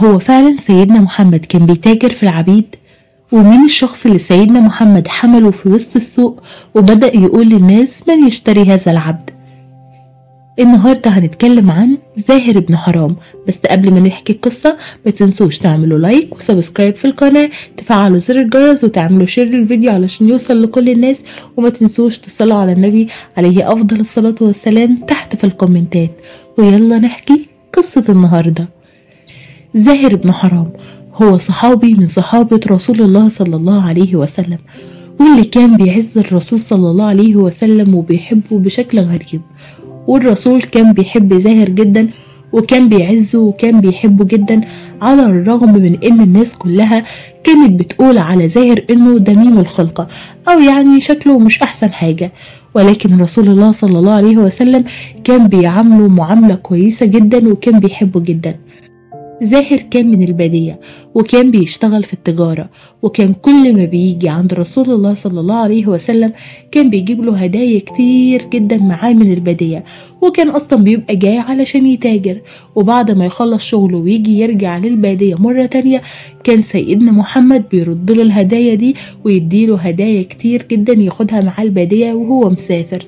هو فعلا سيدنا محمد كان بيتاجر في العبيد؟ ومين الشخص اللي سيدنا محمد حمله في وسط السوق وبدأ يقول للناس من يشتري هذا العبد؟ النهاردة هنتكلم عن زاهر بن حرام. بس قبل ما نحكي القصة ما تنسوش تعملوا لايك وسبسكرايب في القناة، تفعلوا زر الجرس وتعملوا شير للفيديو علشان يوصل لكل الناس، وما تنسوش تصلوا على النبي عليه أفضل الصلاة والسلام تحت في الكومنتات. ويلا نحكي قصة النهاردة. زاهر بن حرام هو صحابي من صحابة رسول الله صلى الله عليه وسلم، واللي كان بيعز الرسول صلى الله عليه وسلم وبيحبه بشكل غريب. والرسول كان بيحب زاهر جدا وكان بيعزه وكان بيحبه جدا، على الرغم من ان الناس كلها كانت بتقول على زاهر انه دميم الخلقة او يعني شكله مش احسن حاجة، ولكن رسول الله صلى الله عليه وسلم كان بيعامله معاملة كويسة جدا وكان بيحبه جدا. زاهر كان من البادية وكان بيشتغل في التجارة، وكان كل ما بيجي عند رسول الله صلى الله عليه وسلم كان بيجيب له هدايا كتير جدا معاه من البادية، وكان أصلا بيبقى جاي علشان يتاجر. وبعد ما يخلص شغله ويجي يرجع للبادية مرة تانية كان سيدنا محمد بيرد له الهدايا دي ويديله هدايا كتير جدا ياخدها معاه البادية وهو مسافر.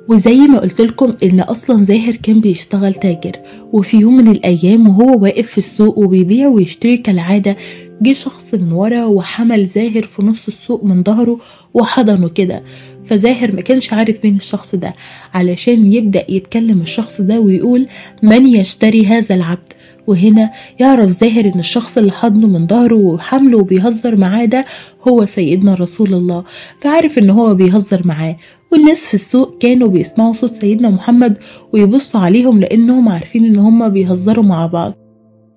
وزي ما قلت لكم ان اصلا زاهر كان بيشتغل تاجر، وفي يوم من الايام وهو واقف في السوق وبيبيع ويشتري كالعادة جه شخص من ورا وحمل زاهر في نص السوق من ظهره وحضنه كده. فزاهر ما كانش عارف مين الشخص ده علشان يبدأ يتكلم الشخص ده ويقول من يشتري هذا العبد. وهنا يعرف زاهر ان الشخص اللي حضنه من ظهره وحمله وبيهزر معاه ده هو سيدنا رسول الله، فعارف ان هو بيهزر معاه. والناس في السوق كانوا بيسمعوا صوت سيدنا محمد ويبصوا عليهم لانهم عارفين ان هما بيهزروا مع بعض،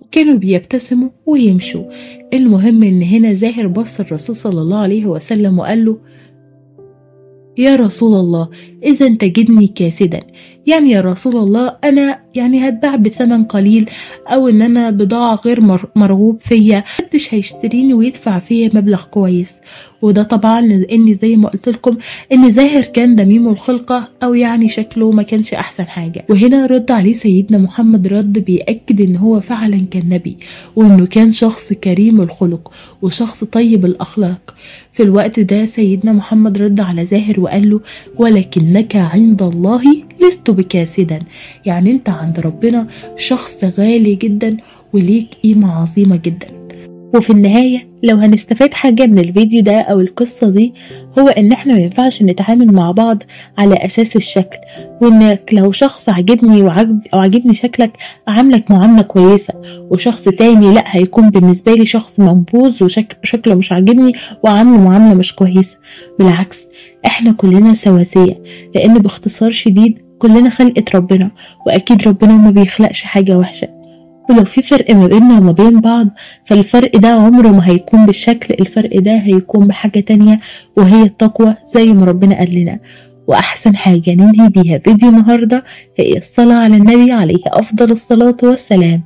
وكانوا بيبتسموا ويمشوا. المهم ان هنا زاهر بص الرسول صلى الله عليه وسلم وقال له يا رسول الله إذا تجدني كاسدا، يعني يا رسول الله أنا يعني هتباع بثمن قليل، أو إن أنا بضاعة غير مرغوب فيا، محدش هيشتريني ويدفع فيا مبلغ كويس. وده طبعا لأن زي ما قلت لكم إن زاهر كان دميم الخلقة أو يعني شكله ما كانش أحسن حاجة. وهنا رد عليه سيدنا محمد رد بيأكد إن هو فعلا كان نبي، وإنه كان شخص كريم الخلق وشخص طيب الأخلاق. في الوقت ده سيدنا محمد رد على زاهر وقال له ولكنك عند الله لست بكاسدا، يعني انت عند ربنا شخص غالي جدا وليك قيمة عظيمة جدا. وفي النهاية لو هنستفاد حاجة من الفيديو ده أو القصة دي هو إن احنا مينفعش نتعامل مع بعض على أساس الشكل، وإنك لو شخص عجبني أو عجبني شكلك أعاملك معاملة كويسة، وشخص تاني لأ هيكون بالنسبة لي شخص منبوذ وشكله مش عجبني وعامله معاملة مش كويسة. بالعكس احنا كلنا سواسية، لأن باختصار شديد كلنا خلقة ربنا، وأكيد ربنا ما بيخلقش حاجة وحشة. ولو في فرق ما بيننا وما بين بعض فالفرق ده عمره ما هيكون بالشكل، الفرق ده هيكون بحاجة تانية وهي التقوى زي ما ربنا قال لنا. وأحسن حاجة ننهي بيها فيديو النهاردة هي الصلاة على النبي عليه أفضل الصلاة والسلام.